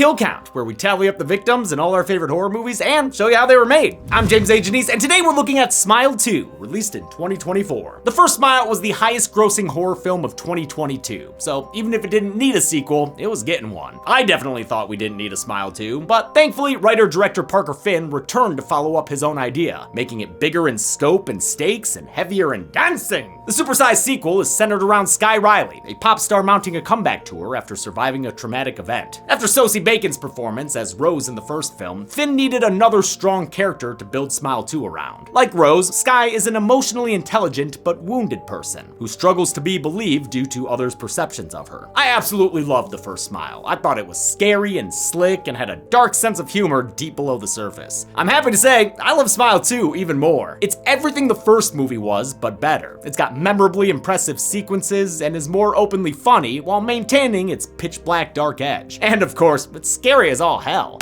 Kill Count, where we tally up the victims in all our favorite horror movies and show you how they were made. I'm James A. Janice, and today we're looking at Smile 2, released in 2024. The first Smile was the highest grossing horror film of 2022, so even if it didn't need a sequel, it was getting one. I definitely thought we didn't need a Smile 2, but thankfully, writer-director Parker Finn returned to follow up his own idea, making it bigger in scope and stakes and heavier in dancing. The supersized sequel is centered around Sky Riley, a pop star mounting a comeback tour after surviving a traumatic event. After Sosie Bacon's performance as Rose in the first film, Finn needed another strong character to build Smile 2 around. Like Rose, Sky is an emotionally intelligent but wounded person who struggles to be believed due to others' perceptions of her. I absolutely loved the first Smile. I thought it was scary and slick and had a dark sense of humor deep below the surface. I'm happy to say I love Smile 2 even more. It's everything the first movie was, but better. It's got memorably impressive sequences and is more openly funny while maintaining its pitch black dark edge. And of course, it's scary as all hell.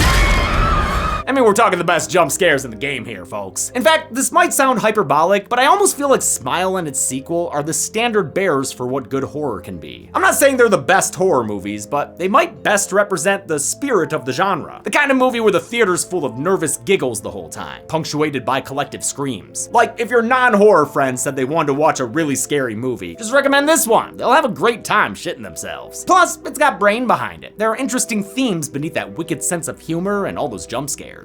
I mean, we're talking the best jump scares in the game here, folks. In fact, this might sound hyperbolic, but I almost feel like Smile and its sequel are the standard bearers for what good horror can be. I'm not saying they're the best horror movies, but they might best represent the spirit of the genre. The kind of movie where the theater's full of nervous giggles the whole time, punctuated by collective screams. Like, if your non-horror friends said they wanted to watch a really scary movie, just recommend this one. They'll have a great time shitting themselves. Plus, it's got brain behind it. There are interesting themes beneath that wicked sense of humor and all those jump scares.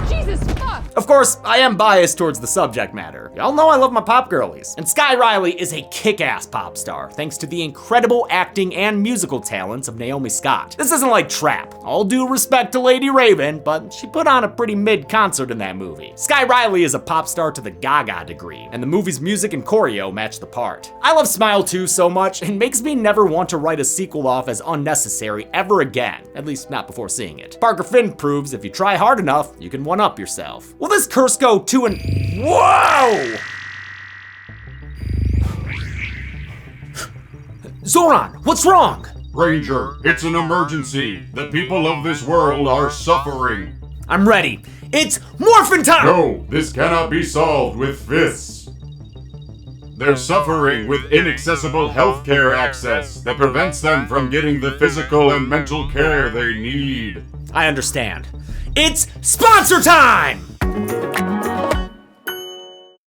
Jesus fuck! Of course, I am biased towards the subject matter. Y'all know I love my pop girlies. And Sky Riley is a kick-ass pop star, thanks to the incredible acting and musical talents of Naomi Scott. This isn't like Trap. All due respect to Lady Raven, but she put on a pretty mid concert in that movie. Sky Riley is a pop star to the Gaga degree, and the movie's music and choreo match the part. I love Smile 2 so much, it makes me never want to write a sequel off as unnecessary ever again, at least not before seeing it. Parker Finn proves if you try hard enough, you can one-up yourself. Will this curse go to an... Whoa! Zoran, what's wrong? Ranger, it's an emergency. The people of this world are suffering. I'm ready. It's morphin' time! No, this cannot be solved with fists. They're suffering with inaccessible healthcare access that prevents them from getting the physical and mental care they need. I understand. It's sponsor time!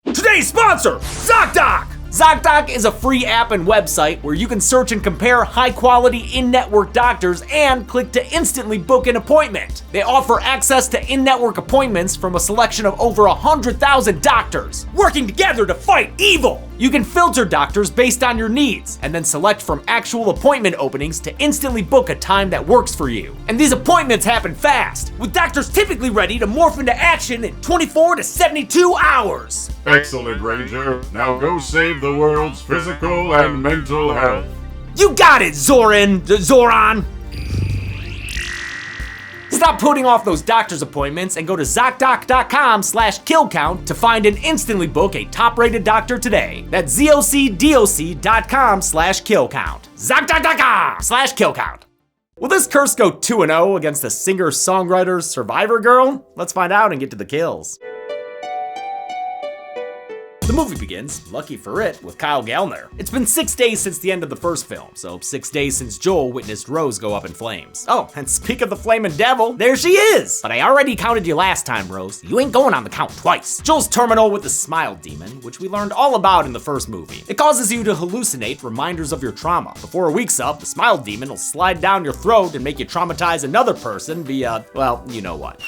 Today's sponsor, ZocDoc! ZocDoc is a free app and website where you can search and compare high-quality in-network doctors and click to instantly book an appointment. They offer access to in-network appointments from a selection of over 100,000 doctors, working together to fight evil. You can filter doctors based on your needs, and then select from actual appointment openings to instantly book a time that works for you. And these appointments happen fast, with doctors typically ready to morph into action in 24 to 72 hours. Excellent, Ranger. Now go save the world's physical and mental health. You got it, Zoran! Stop putting off those doctor's appointments and go to ZocDoc.com/killcount to find and instantly book a top-rated doctor today. That's ZocDoc.com/killcount. ZocDoc.com/killcount. Will this curse go 2-0 against the singer-songwriter's Survivor Girl? Let's find out and get to the kills. The movie begins, lucky for it, with Kyle Gallner. It's been 6 days since the end of the first film, so 6 days since Joel witnessed Rose go up in flames. Oh, and speak of the flaming devil, there she is! But I already counted you last time, Rose. You ain't going on the count twice. Joel's terminal with the Smile Demon, which we learned all about in the first movie. It causes you to hallucinate reminders of your trauma. Before a week's up, the Smile Demon will slide down your throat and make you traumatize another person via, well, you know what.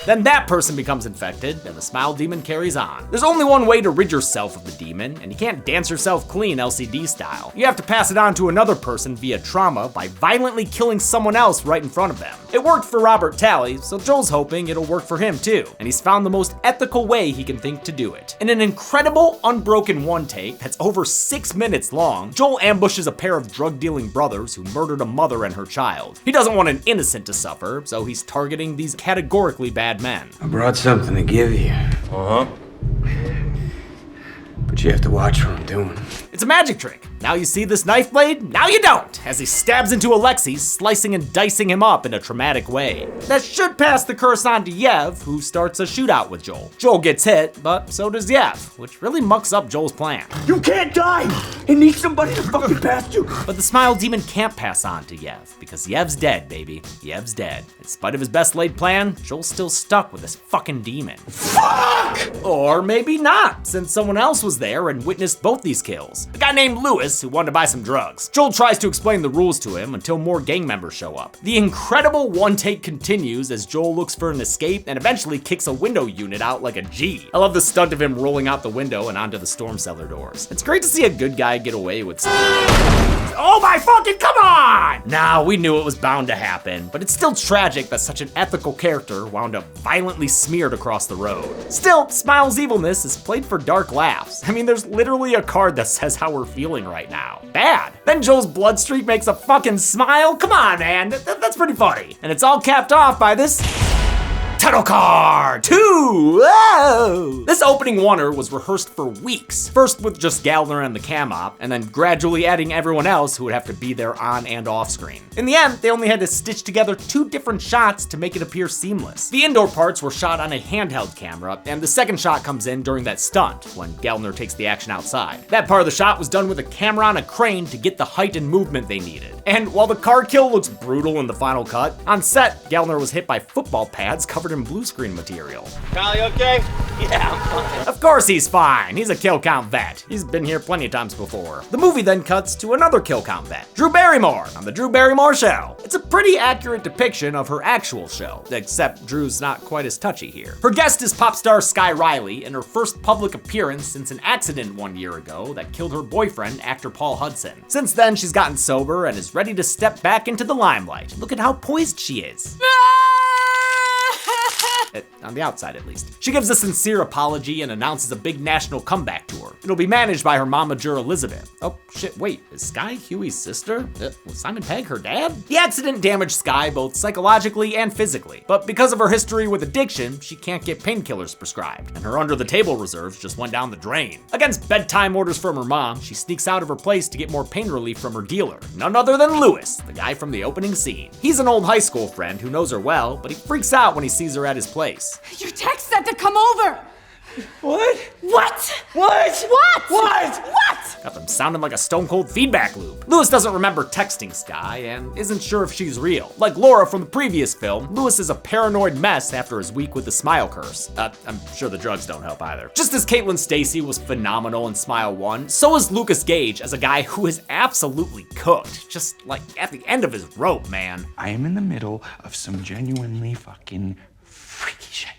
Then that person becomes infected, and the Smile Demon carries on. There's only one way to rid yourself of the demon, and you can't dance yourself clean LCD style. You have to pass it on to another person via trauma by violently killing someone else right in front of them. It worked for Robert Talley, so Joel's hoping it'll work for him too, and he's found the most ethical way he can think to do it. In an incredible, unbroken one take that's over 6 minutes long, Joel ambushes a pair of drug-dealing brothers who murdered a mother and her child. He doesn't want an innocent to suffer, so he's targeting these categorically bad men. I brought something to give you. Uh-huh. But you have to watch what I'm doing. It's a magic trick. Now you see this knife blade, now you don't, as he stabs into Alexei, slicing and dicing him up in a traumatic way. That should pass the curse on to Yev, who starts a shootout with Joel. Joel gets hit, but so does Yev, which really mucks up Joel's plan. You can't die! It needs somebody to fucking pass you! But the Smile Demon can't pass on to Yev, because Yev's dead, baby. Yev's dead. In spite of his best laid plan, Joel's still stuck with this fucking demon. Fuck! Or maybe not, since someone else was there and witnessed both these kills. A guy named Lewis who wanted to buy some drugs. Joel tries to explain the rules to him until more gang members show up. The incredible one take continues as Joel looks for an escape and eventually kicks a window unit out like a G. I love the stunt of him rolling out the window and onto the storm cellar doors. It's great to see a good guy get away with Oh my fucking, come on! Nah, we knew it was bound to happen, but it's still tragic that such an ethical character wound up violently smeared across the road. Still, Smile's evilness is played for dark laughs. I mean, there's literally a card that says how we're feeling right now. Bad. Then Joel's blood streak makes a fucking smile? Come on, man, that's pretty funny. And it's all capped off by this title card 2! Whoa! This opening oneer was rehearsed for weeks. First with just Gallner and the cam op, and then gradually adding everyone else who would have to be there on and off screen. In the end, they only had to stitch together 2 different shots to make it appear seamless. The indoor parts were shot on a handheld camera, and the second shot comes in during that stunt, when Gallner takes the action outside. That part of the shot was done with a camera on a crane to get the height and movement they needed. And while the car kill looks brutal in the final cut, on set, Gallner was hit by football pads covered in blue screen material. Kyle, you okay? Yeah, I'm fine. Of course he's fine. He's a kill count vet. He's been here plenty of times before. The movie then cuts to another kill count vet, Drew Barrymore on the Drew Barrymore Show. It's a pretty accurate depiction of her actual show, except Drew's not quite as touchy here. Her guest is pop star Sky Riley in her first public appearance since an accident 1 year ago that killed her boyfriend, actor Paul Hudson. Since then, she's gotten sober and is ready to step back into the limelight. Look at how poised she is. On the outside, at least. She gives a sincere apology and announces a big national comeback tour. It'll be managed by her momager Elizabeth. Oh shit, wait, is Sky Huey's sister? Was Simon Pegg her dad? The accident damaged Sky both psychologically and physically, but because of her history with addiction, she can't get painkillers prescribed, and her under-the-table reserves just went down the drain. Against bedtime orders from her mom, she sneaks out of her place to get more pain relief from her dealer, none other than Lewis, the guy from the opening scene. He's an old high school friend who knows her well, but he freaks out when he sees her at his place. Your text said to come over. What? What? What? What? What? What? Got them sounding like a stone cold feedback loop. Lewis doesn't remember texting Sky and isn't sure if she's real. Like Laura from the previous film, Lewis is a paranoid mess after his week with the smile curse. I'm sure the drugs don't help either. Just as Caitlin Stacy was phenomenal in Smile 1, so is Lucas Gage as a guy who is absolutely cooked. Just like at the end of his rope, man. I am in the middle of some genuinely fucking freaky shit.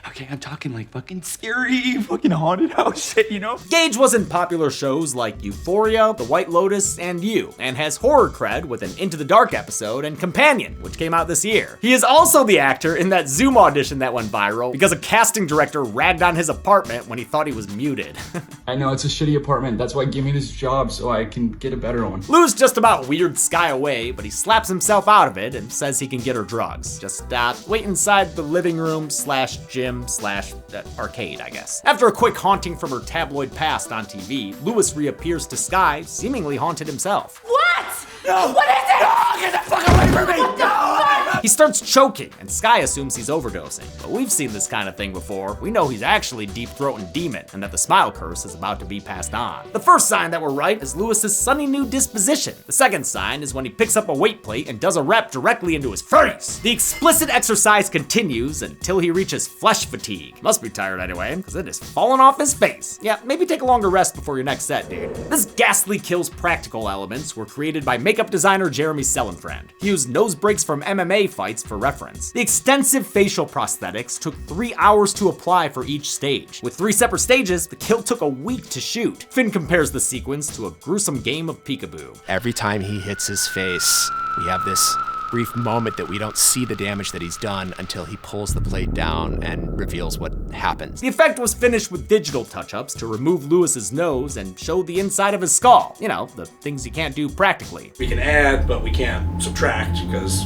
Okay, I'm talking like fucking scary, fucking haunted house shit, you know? Gage was in popular shows like Euphoria, The White Lotus, and You, and has horror cred with an Into the Dark episode and Companion, which came out this year. He is also the actor in that Zoom audition that went viral because a casting director ragged on his apartment when he thought he was muted. I know, it's a shitty apartment. That's why give me this job so I can get a better one. Lou's just about weird Sky away, but he slaps himself out of it and says he can get her drugs. Just wait inside the living room / gym / arcade, I guess. After a quick haunting from her tabloid past on TV, Lewis reappears to Sky, seemingly haunted himself. What? No! What is it? No! Get the fuck away from me! No! He starts choking, and Sky assumes he's overdosing. But we've seen this kind of thing before. We know he's actually deep-throating demon, and that the smile curse is about to be passed on. The first sign that we're right is Lewis's sunny new disposition. The second sign is when he picks up a weight plate and does a rep directly into his face. The explicit exercise continues until he reaches flesh fatigue. Must be tired anyway, because it is falling off his face. Yeah, maybe take a longer rest before your next set, dude. This ghastly kill's practical elements were created by makeup designer Jeremy Sellenfriend. He used nose breaks from MMA fights for reference. The extensive facial prosthetics took 3 hours to apply for each stage. With 3 separate stages, the kill took a week to shoot. Finn compares the sequence to a gruesome game of peekaboo. Every time he hits his face, we have this brief moment that we don't see the damage that he's done until he pulls the plate down and reveals what happens. The effect was finished with digital touch-ups to remove Lewis's nose and show the inside of his skull. You know, the things you can't do practically. We can add, but we can't subtract because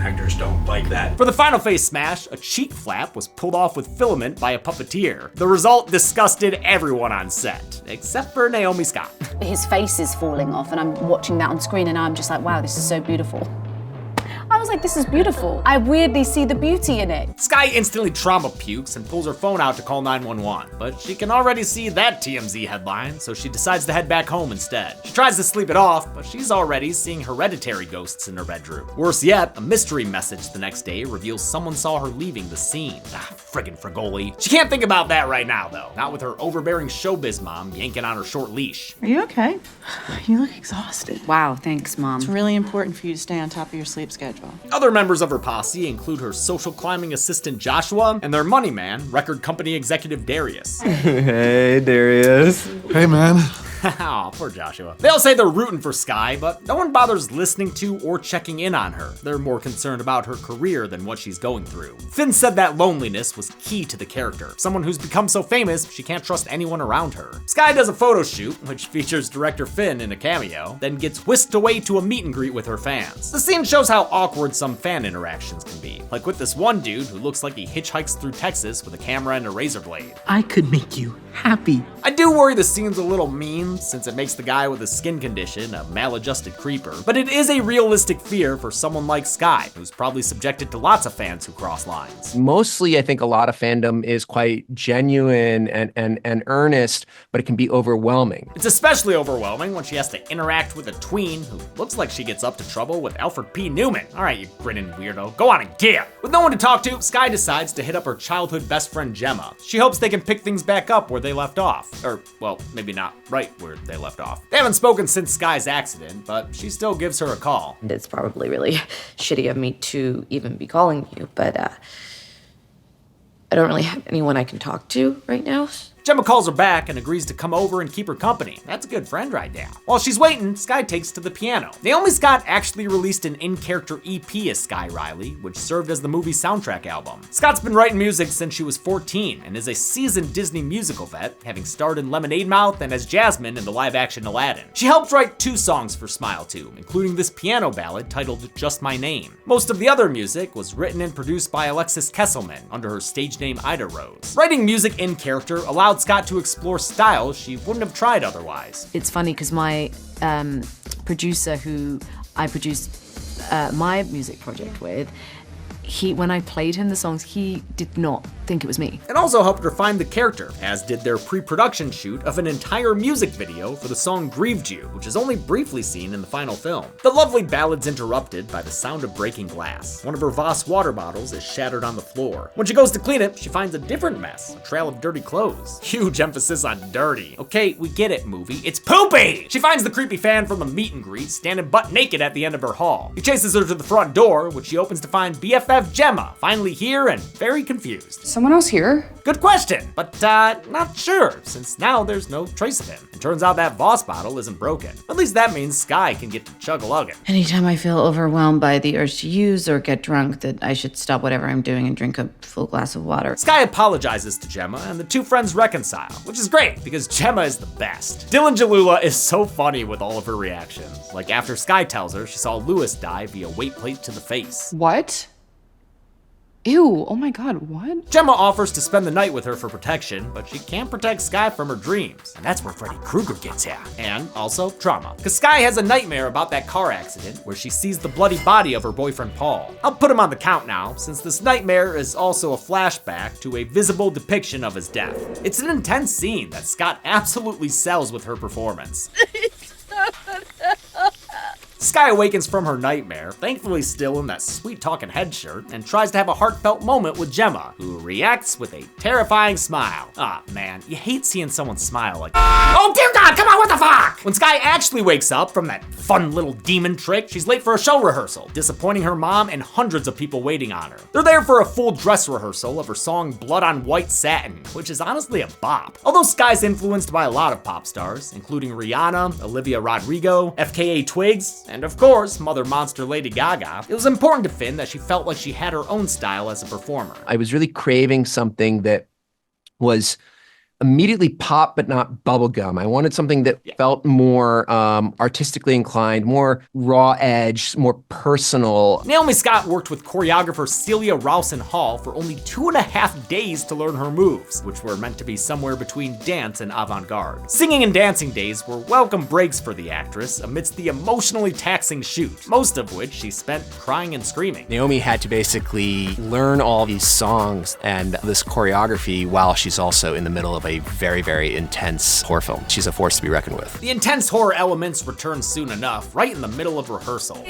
actors don't like that. For the final face smash, a cheek flap was pulled off with filament by a puppeteer. The result disgusted everyone on set, except for Naomi Scott. His face is falling off, and I'm watching that on screen, and I'm just like, wow, this is so beautiful. I was like, this is beautiful. I weirdly see the beauty in it. Skye instantly trauma pukes and pulls her phone out to call 911, but she can already see that TMZ headline, so she decides to head back home instead. She tries to sleep it off, but she's already seeing hereditary ghosts in her bedroom. Worse yet, a mystery message the next day reveals someone saw her leaving the scene. Friggin' Fragoli. She can't think about that right now, though. Not with her overbearing showbiz mom yanking on her short leash. Are you okay? You look exhausted. Wow, thanks, Mom. It's really important for you to stay on top of your sleep schedule. Other members of her posse include her social climbing assistant Joshua and their money man, record company executive Darius. Hey, Darius. Hey, man. Aw, poor Joshua. They all say they're rooting for Skye, but no one bothers listening to or checking in on her. They're more concerned about her career than what she's going through. Finn said that loneliness was key to the character. Someone who's become so famous, she can't trust anyone around her. Skye does a photo shoot, which features director Finn in a cameo, then gets whisked away to a meet and greet with her fans. The scene shows how awkward some fan interactions can be, like with this one dude who looks like he hitchhikes through Texas with a camera and a razor blade. I could make you happy. I do worry the scene's a little mean, since it makes the guy with a skin condition a maladjusted creeper, but it is a realistic fear for someone like Skye, who's probably subjected to lots of fans who cross lines. Mostly, I think a lot of fandom is quite genuine and earnest, but it can be overwhelming. It's especially overwhelming when she has to interact with a tween who looks like she gets up to trouble with Alfred P. Newman. All right, you grinning weirdo, go on and get. With no one to talk to, Skye decides to hit up her childhood best friend Gemma. She hopes they can pick things back up where they left off. Or, well, maybe not right where they left off. They haven't spoken since Skye's accident, but she still gives her a call. It's probably really shitty of me to even be calling you, but I don't really have anyone I can talk to right now. Gemma calls her back and agrees to come over and keep her company. That's a good friend right there. While she's waiting, Skye takes to the piano. Naomi Scott actually released an in-character EP as Skye Riley, which served as the movie's soundtrack album. Scott's been writing music since she was 14 and is a seasoned Disney musical vet, having starred in Lemonade Mouth and as Jasmine in the live-action Aladdin. She helped write 2 songs for Smile 2, including this piano ballad titled Just My Name. Most of the other music was written and produced by Alexis Kesselman under her stage name Ida Rose. Writing music in character allowed Scott to explore styles she wouldn't have tried otherwise. It's funny because my producer who I produced my music project with, when I played him the songs, he did not think it was me. It also helped her find the character, as did their pre-production shoot of an entire music video for the song Grieved You, which is only briefly seen in the final film. The lovely ballad's interrupted by the sound of breaking glass. One of her Voss water bottles is shattered on the floor. When she goes to clean it, she finds a different mess, a trail of dirty clothes. Huge emphasis on dirty. Okay, we get it, movie. It's poopy! She finds the creepy fan from the meet and greet standing butt naked at the end of her hall. He chases her to the front door, which she opens to find BFF Gemma, finally here and very confused. Someone else here? Good question, but not sure, since now there's no trace of him. And turns out that Voss bottle isn't broken. At least that means Skye can get to chug-a-lugging. Anytime I feel overwhelmed by the urge to use or get drunk, that I should stop whatever I'm doing and drink a full glass of water. Skye apologizes to Gemma, and the two friends reconcile, which is great, because Gemma is the best. Dylan Jalula is so funny with all of her reactions. Like after Skye tells her she saw Lewis die via weight plate to the face. What? Ew, oh my god, what? Gemma offers to spend the night with her for protection, but she can't protect Skye from her dreams. And that's where Freddy Krueger gets at. And also trauma. Because Skye has a nightmare about that car accident where she sees the bloody body of her boyfriend Paul. I'll put him on the count now, since this nightmare is also a flashback to a visible depiction of his death. It's an intense scene that Scott absolutely sells with her performance. Skye awakens from her nightmare, thankfully still in that sweet-talking head shirt, and tries to have a heartfelt moment with Gemma, who reacts with a terrifying smile. Ah, man, you hate seeing someone smile like, oh dear God, come on, what the fuck? When Skye actually wakes up from that fun little demon trick, she's late for a show rehearsal, disappointing her mom and hundreds of people waiting on her. They're there for a full dress rehearsal of her song Blood on White Satin, which is honestly a bop. Although Skye's influenced by a lot of pop stars, including Rihanna, Olivia Rodrigo, FKA Twigs, and of course, Mother Monster Lady Gaga, it was important to Finn that she felt like she had her own style as a performer. I was really craving something that was immediately pop, but not bubblegum. I wanted something that felt more artistically inclined, more raw edge, more personal. Naomi Scott worked with choreographer Celia Rowson Hall for only 2.5 days to learn her moves, which were meant to be somewhere between dance and avant-garde. Singing and dancing days were welcome breaks for the actress amidst the emotionally taxing shoot, most of which she spent crying and screaming. Naomi had to basically learn all these songs and this choreography while she's also in the middle of a very, very intense horror film. She's a force to be reckoned with. The intense horror elements return soon enough, right in the middle of rehearsal.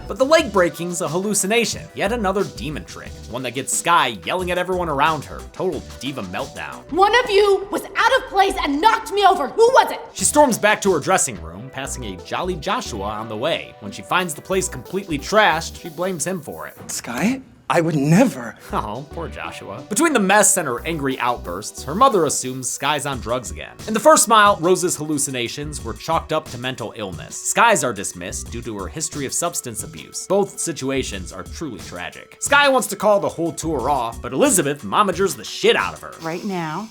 But the leg breaking's a hallucination, yet another demon trick, one that gets Sky yelling at everyone around her, total diva meltdown. One of you was out of place and knocked me over. Who was it? She storms back to her dressing room, passing a jolly Joshua on the way. When she finds the place completely trashed, she blames him for it. Sky? I would never. Oh, poor Joshua. Between the mess and her angry outbursts, her mother assumes Sky's on drugs again. In the first smile, Rose's hallucinations were chalked up to mental illness. Sky's are dismissed due to her history of substance abuse. Both situations are truly tragic. Sky wants to call the whole tour off, but Elizabeth momagers the shit out of her. Right now,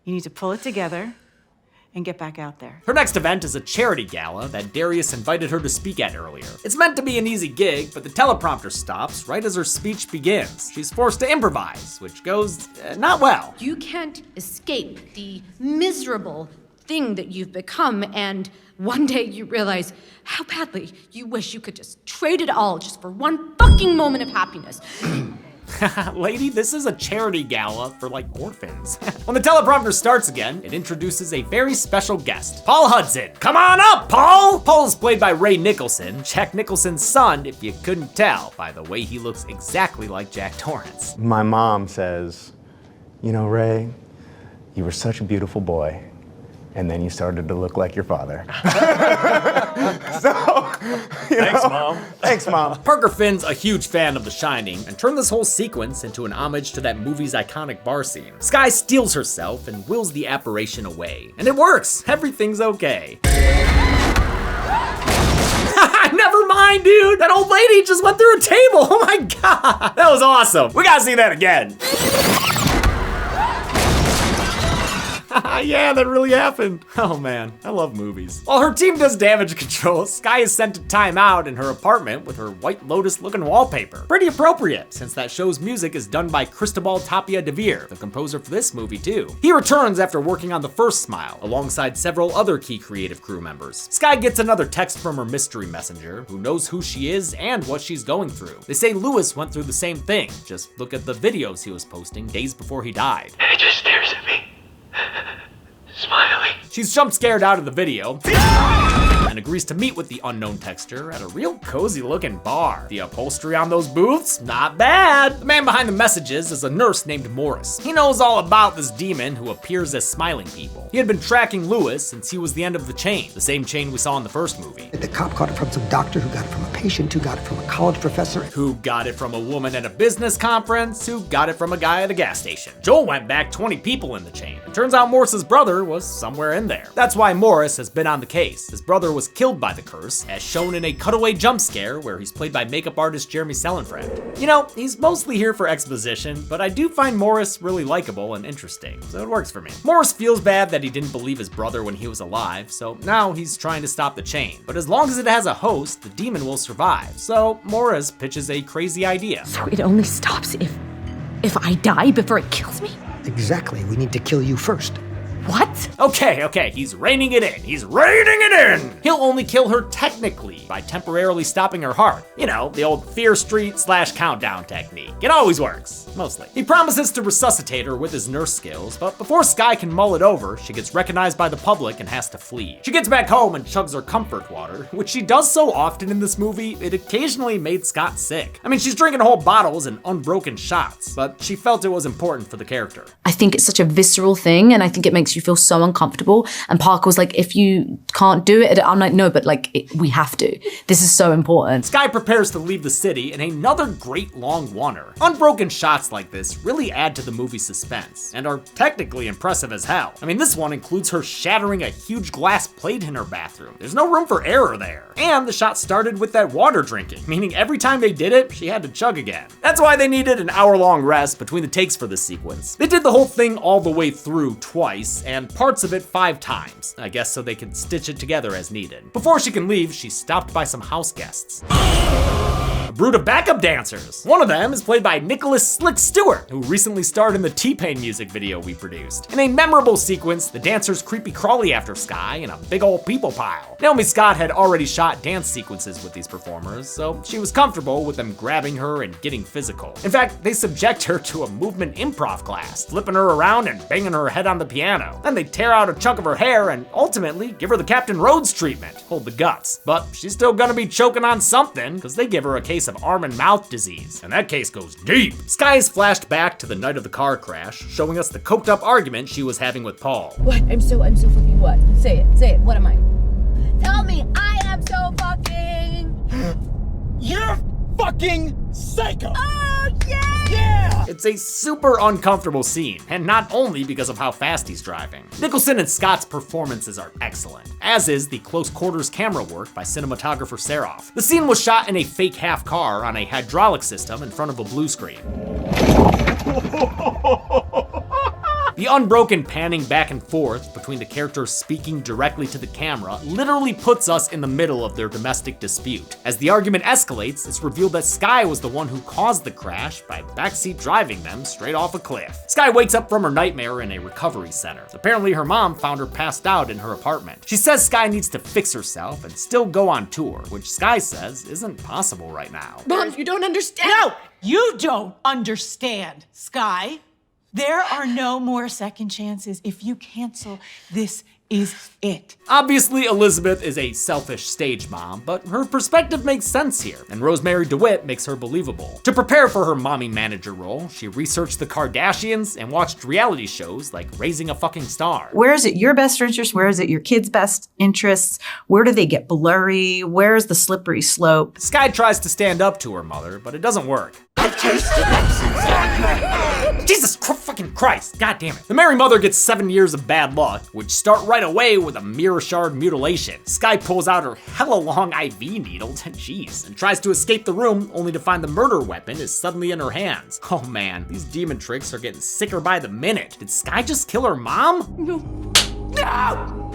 you need to pull it together and get back out there. Her next event is a charity gala that Darius invited her to speak at earlier. It's meant to be an easy gig, but the teleprompter stops right as her speech begins. She's forced to improvise, which goes not well. You can't escape the miserable thing that you've become, and one day you realize how badly you wish you could just trade it all just for one fucking moment of happiness. Lady, this is a charity gala for like orphans. When the teleprompter starts again, it introduces a very special guest, Paul Hudson. Come on up, Paul! Paul is played by Ray Nicholson, Jack Nicholson's son, if you couldn't tell by the way he looks exactly like Jack Torrance. My mom says, you know, Ray, you were such a beautiful boy, and then you started to look like your father. Thanks, Mom. Thanks, Mom. Parker Finn's a huge fan of The Shining and turned this whole sequence into an homage to that movie's iconic bar scene. Sky steals herself and wills the apparition away. And it works. Everything's okay. Never mind, dude. That old lady just went through a table. Oh my God. That was awesome. We gotta see that again. Yeah, that really happened. Oh man, I love movies. While her team does damage control, Sky is sent to time out in her apartment with her White Lotus looking wallpaper. Pretty appropriate, since that show's music is done by Cristobal Tapia de Veer, the composer for this movie too. He returns after working on the first Smile, alongside several other key creative crew members. Sky gets another text from her mystery messenger, who knows who she is and what she's going through. They say Lewis went through the same thing. Just look at the videos he was posting days before he died. He just stares at me. Smiling. She's jump scared out of the video and agrees to meet with the unknown texter at a real cozy looking bar. The upholstery on those booths, not bad. The man behind the messages is a nurse named Morris. He knows all about this demon who appears as smiling people. He had been tracking Lewis since he was the end of the chain, the same chain we saw in the first movie. The cop caught it from some doctor who got it from a patient who got it from a college professor. Who got it from a woman at a business conference, who got it from a guy at a gas station. Joel went back 20 people in the chain. It turns out Morris's brother was somewhere in there. That's why Morris has been on the case. His brother was killed by the curse, as shown in a cutaway jump scare where he's played by makeup artist Jeremy Sellenfriend. You know, he's mostly here for exposition, but I do find Morris really likable and interesting, so it works for me. Morris feels bad that he didn't believe his brother when he was alive, so now he's trying to stop the chain. But as long as it has a host, the demon will survive. So Morris pitches a crazy idea. So it only stops if I die before it kills me? Exactly, we need to kill you first. What? Okay, he's reining it in. He's reining it in! He'll only kill her technically by temporarily stopping her heart. You know, the old Fear Street / countdown technique. It always works, mostly. He promises to resuscitate her with his nurse skills, but before Sky can mull it over, she gets recognized by the public and has to flee. She gets back home and chugs her comfort water, which she does so often in this movie, it occasionally made Scott sick. I mean, she's drinking whole bottles and unbroken shots, but she felt it was important for the character. I think it's such a visceral thing, and I think it makes makes you feel so uncomfortable. And Parker was like, if you can't do it, I'm like, no, but like, we have to. This is so important. Skye prepares to leave the city in another great long oneer. Unbroken shots like this really add to the movie's suspense, and are technically impressive as hell. I mean, this one includes her shattering a huge glass plate in her bathroom. There's no room for error there. And the shot started with that water drinking, meaning every time they did it, she had to chug again. That's why they needed an hour-long rest between the takes for this sequence. They did the whole thing all the way through twice, and parts of it 5 times, I guess so they could stitch it together as needed. Before she can leave, she's stopped by some house guests. A brood of backup dancers. One of them is played by Nicholas Slick Stewart, who recently starred in the T-Pain music video we produced. In a memorable sequence, the dancers creepy crawly after Skye in a big old people pile. Naomi Scott had already shot dance sequences with these performers, so she was comfortable with them grabbing her and getting physical. In fact, they subject her to a movement improv class, flipping her around and banging her head on the piano. Then they tear out a chunk of her hair and ultimately give her the Captain Rhodes treatment, hold the guts. But she's still gonna be choking on something, because they give her a case of arm and mouth disease, and that case goes deep. Skye is flashed back to the night of the car crash, showing us the coked up argument she was having with Paul. What? I'm so fucking what? Say it, what am I? Tell me I am so fucking... You're fucking psycho! Oh, yeah! Yeah! It's a super uncomfortable scene, and not only because of how fast he's driving. Nicholson and Scott's performances are excellent, as is the close quarters camera work by cinematographer Saroff. The scene was shot in a fake half car on a hydraulic system in front of a blue screen. The unbroken panning back and forth between the characters speaking directly to the camera literally puts us in the middle of their domestic dispute. As the argument escalates, it's revealed that Skye was the one who caused the crash by backseat driving them straight off a cliff. Skye wakes up from her nightmare in a recovery center. Apparently her mom found her passed out in her apartment. She says Skye needs to fix herself and still go on tour, which Skye says isn't possible right now. Mom, you don't understand. No, you don't understand, Skye. There are no more second chances. If you cancel, this is it. Obviously, Elizabeth is a selfish stage mom, but her perspective makes sense here, and Rosemary DeWitt makes her believable. To prepare for her mommy manager role, she researched the Kardashians and watched reality shows like Raising a Fucking Star. Where is it your best interest? Where is it your kids' best interests? Where do they get blurry? Where is the slippery slope? Skye tries to stand up to her mother, but it doesn't work. Jesus fucking Christ, god damn it. The Mary Mother gets 7 years of bad luck, which start right away with a mirror shard mutilation. Skye pulls out her hella long IV needle, jeez, and tries to escape the room, only to find the murder weapon is suddenly in her hands. Oh man, these demon tricks are getting sicker by the minute. Did Skye just kill her mom? No!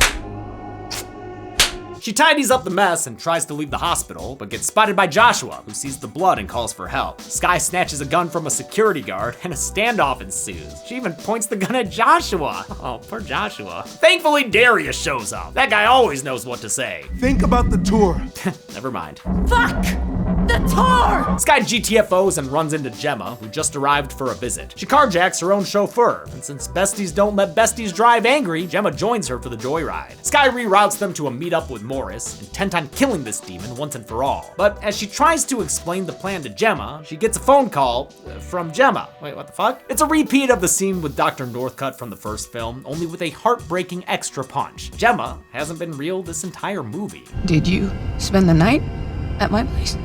She tidies up the mess and tries to leave the hospital, but gets spotted by Joshua, who sees the blood and calls for help. Skye snatches a gun from a security guard, and a standoff ensues. She even points the gun at Joshua. Oh, poor Joshua. Thankfully, Darius shows up. That guy always knows what to say. Think about the tour. Never mind. Fuck the tour! Skye GTFOs and runs into Gemma, who just arrived for a visit. She carjacks her own chauffeur, and since besties don't let besties drive angry, Gemma joins her for the joyride. Skye reroutes them to a meetup with Morris, intent on killing this demon once and for all. But as she tries to explain the plan to Gemma, she gets a phone call from Gemma. Wait, what the fuck? It's a repeat of the scene with Dr. Northcutt from the first film, only with a heartbreaking extra punch. Gemma hasn't been real this entire movie. Did you spend the night at my place?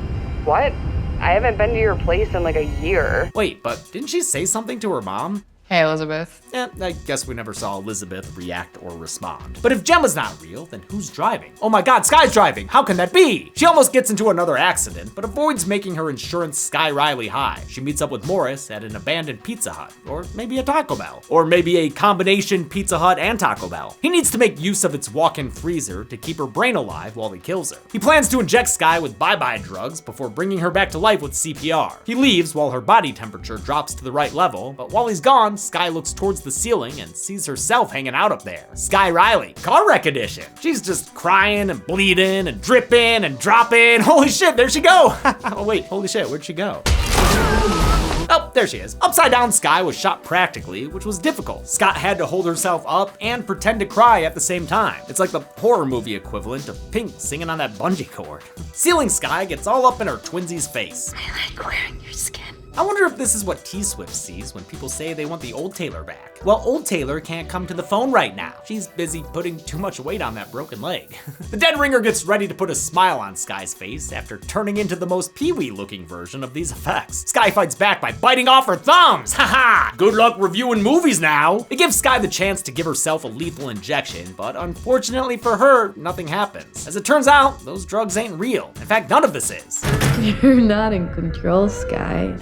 What? I haven't been to your place in like a year. Wait, but didn't she say something to her mom? Hey, Elizabeth. I guess we never saw Elizabeth react or respond. But if Gemma's not real, then who's driving? Oh my god, Skye's driving! How can that be? She almost gets into another accident, but avoids making her insurance Skye Riley high. She meets up with Morris at an abandoned Pizza Hut, or maybe a Taco Bell, or maybe a combination Pizza Hut and Taco Bell. He needs to make use of its walk-in freezer to keep her brain alive while he kills her. He plans to inject Skye with bye-bye drugs before bringing her back to life with CPR. He leaves while her body temperature drops to the right level, but while he's gone, Skye looks towards the ceiling and sees herself hanging out up there. Skye Riley, car wreck edition. She's just crying and bleeding and dripping and dropping. Holy shit, there she go. Oh wait, holy shit, where'd she go? Oh, there she is. Upside down Skye was shot practically, which was difficult. Scott had to hold herself up and pretend to cry at the same time. It's like the horror movie equivalent of Pink singing on that bungee cord. Ceiling Skye gets all up in her twinsie's face. I like wearing your skin. I wonder if this is what T-Swift sees when people say they want the old Taylor back. Well, old Taylor can't come to the phone right now. She's busy putting too much weight on that broken leg. The dead ringer gets ready to put a smile on Sky's face after turning into the most Pee-wee looking version of these effects. Sky fights back by biting off her thumbs. Haha! Good luck reviewing movies now. It gives Sky the chance to give herself a lethal injection, but unfortunately for her, nothing happens. As it turns out, those drugs ain't real. In fact, none of this is. You're not in control, Sky.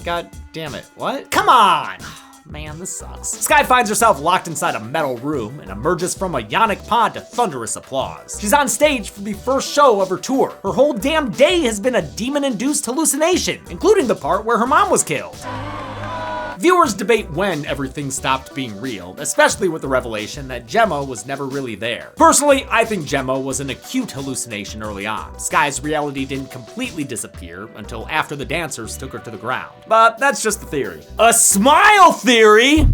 God damn it. What? Come on! Man, this sucks. Sky finds herself locked inside a metal room and emerges from a yonic pod to thunderous applause. She's on stage for the first show of her tour. Her whole damn day has been a demon-induced hallucination, including the part where her mom was killed. Viewers debate when everything stopped being real, especially with the revelation that Gemma was never really there. Personally, I think Gemma was an acute hallucination early on. Sky's reality didn't completely disappear until after the dancers took her to the ground. But that's just the theory. A smile theory?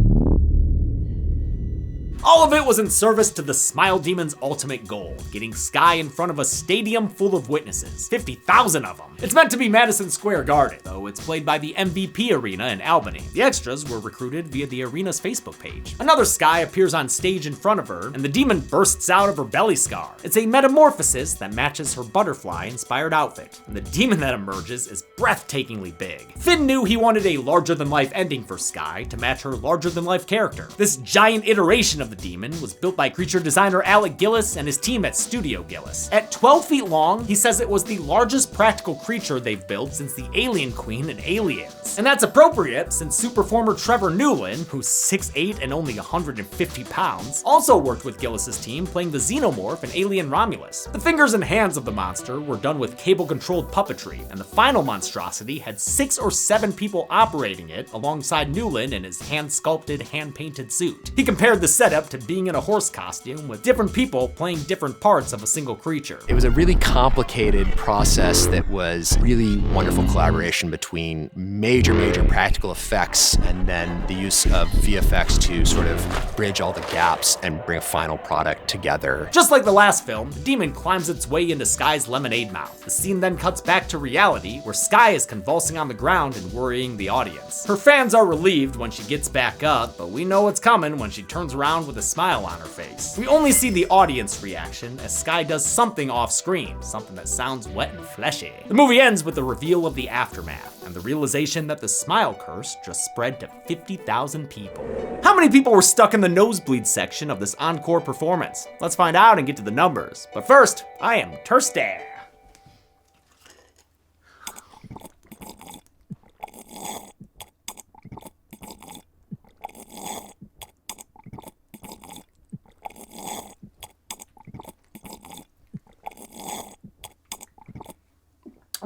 All of it was in service to the Smile Demon's ultimate goal, getting Sky in front of a stadium full of witnesses, 50,000 of them. It's meant to be Madison Square Garden, though it's played by the MVP Arena in Albany. The extras were recruited via the arena's Facebook page. Another Sky appears on stage in front of her, and the demon bursts out of her belly scar. It's a metamorphosis that matches her butterfly-inspired outfit, and the demon that emerges is breathtakingly big. Finn knew he wanted a larger-than-life ending for Sky to match her larger-than-life character. This giant iteration of the demon was built by creature designer Alec Gillis and his team at Studio Gillis. At 12 feet long, he says it was the largest practical creature they've built since the Alien Queen in Aliens. And that's appropriate since super-former Trevor Newland, who's 6'8" and only 150 pounds, also worked with Gillis's team playing the Xenomorph in Alien Romulus. The fingers and hands of the monster were done with cable-controlled puppetry, and the final monstrosity had 6 or 7 people operating it alongside Newland in his hand-sculpted, hand-painted suit. He compared the setup to being in a horse costume with different people playing different parts of a single creature. It was a really complicated process that was really wonderful collaboration between major practical effects and then the use of VFX to sort of bridge all the gaps and bring a final product together. Just like the last film, the demon climbs its way into Sky's lemonade mouth. The scene then cuts back to reality, where Sky is convulsing on the ground and worrying the audience. Her fans are relieved when she gets back up, but we know what's coming when she turns around with a smile on her face. We only see the audience reaction as Sky does something off screen, something that sounds wet and fleshy. The movie ends with the reveal of the aftermath and the realization that the smile curse just spread to 50,000 people. How many people were stuck in the nosebleed section of this encore performance? Let's find out and get to the numbers. But first, I am thirsty.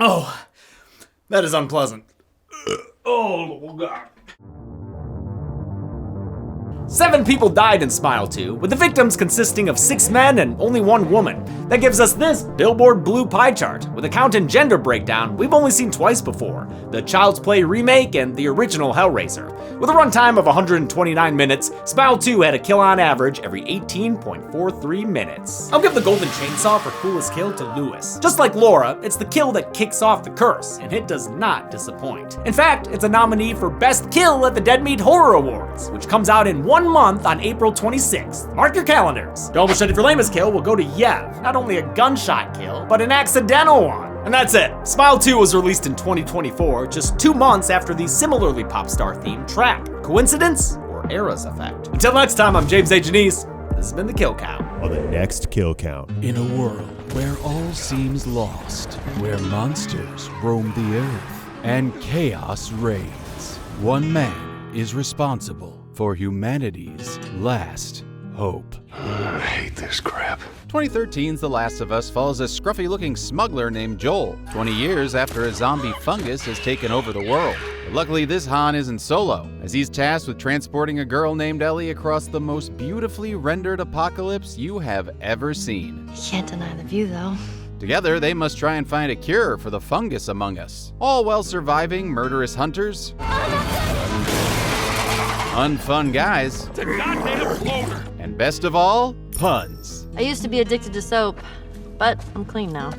Oh, that is unpleasant. Oh, God. 7 people died in Smile 2, with the victims consisting of 6 men and only 1 woman. That gives us this Billboard Blue pie chart, with a count and gender breakdown we've only seen twice before: the Child's Play remake and the original Hellraiser. With a runtime of 129 minutes, Smile 2 had a kill on average every 18.43 minutes. I'll give the Golden Chainsaw for coolest kill to Lewis. Just like Laura, it's the kill that kicks off the curse, and it does not disappoint. In fact, it's a nominee for Best Kill at the Dead Meat Horror Awards, which comes out in 1 month on April 26th. Mark your calendars. Double Machete for lamest kill will go to Yev. Not only a gunshot kill, but an accidental one. And that's it. Smile 2 was released in 2024, just 2 months after the similarly pop star themed Trap. Coincidence or Era's effect? Until next time, I'm James A. Janice. This has been the Kill Count. On the next Kill Count. In a world where all seems lost, where monsters roam the earth and chaos reigns, one man is responsible for humanity's last hope. I hate this crap. 2013's The Last of Us follows a scruffy-looking smuggler named Joel, 20 years after a zombie fungus has taken over the world. But luckily, this Han isn't solo, as he's tasked with transporting a girl named Ellie across the most beautifully rendered apocalypse you have ever seen. You can't deny the view, though. Together, they must try and find a cure for the fungus among us, all while surviving murderous hunters, unfun guys, It's a goddamn floater. and best of all, puns. I used to be addicted to soap. but I'm clean now.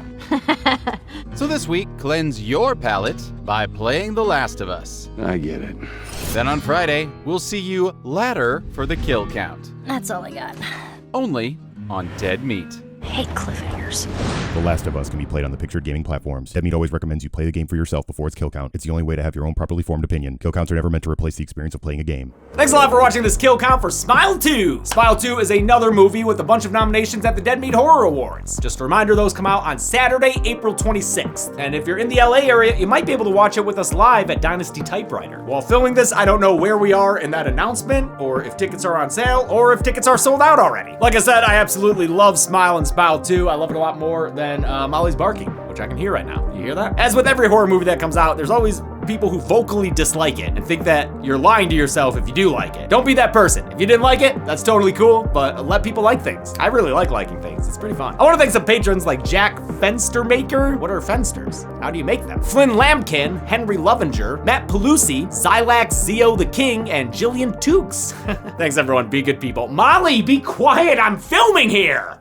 So this week, cleanse your palate by playing The Last of Us. I get it. Then on Friday, we'll see you ladder for the kill count. That's all I got. Only on Dead Meat. I hate cliffhangers. The Last of Us can be played on the pictured gaming platforms. Dead Meat always recommends you play the game for yourself before its kill count. It's the only way to have your own properly formed opinion. Kill counts are never meant to replace the experience of playing a game. Thanks a lot for watching this kill count for Smile 2. Smile 2 is another movie with a bunch of nominations at the Dead Meat Horror Awards. Just a reminder, those come out on Saturday, April 26th. And if you're in the LA area, you might be able to watch it with us live at Dynasty Typewriter. While filming this, I don't know where we are in that announcement, or if tickets are on sale, or if tickets are sold out already. Like I said, I absolutely love Smile and Smile 2. I love it a lot more than Molly's barking, which I can hear right now. You hear that? As with every horror movie that comes out, there's always people who vocally dislike it and think that you're lying to yourself if you do like it. Don't be that person. If you didn't like it, that's totally cool, but let people like things. I really like liking things. It's pretty fun. I want to thank some patrons like Jack Fenstermaker. What are fensters? How do you make them? Flynn Lambkin, Henry Lovinger, Matt Pelusi, Zylax Zio the King, and Jillian Tukes. Thanks everyone. Be good people. Molly, be quiet. I'm filming here.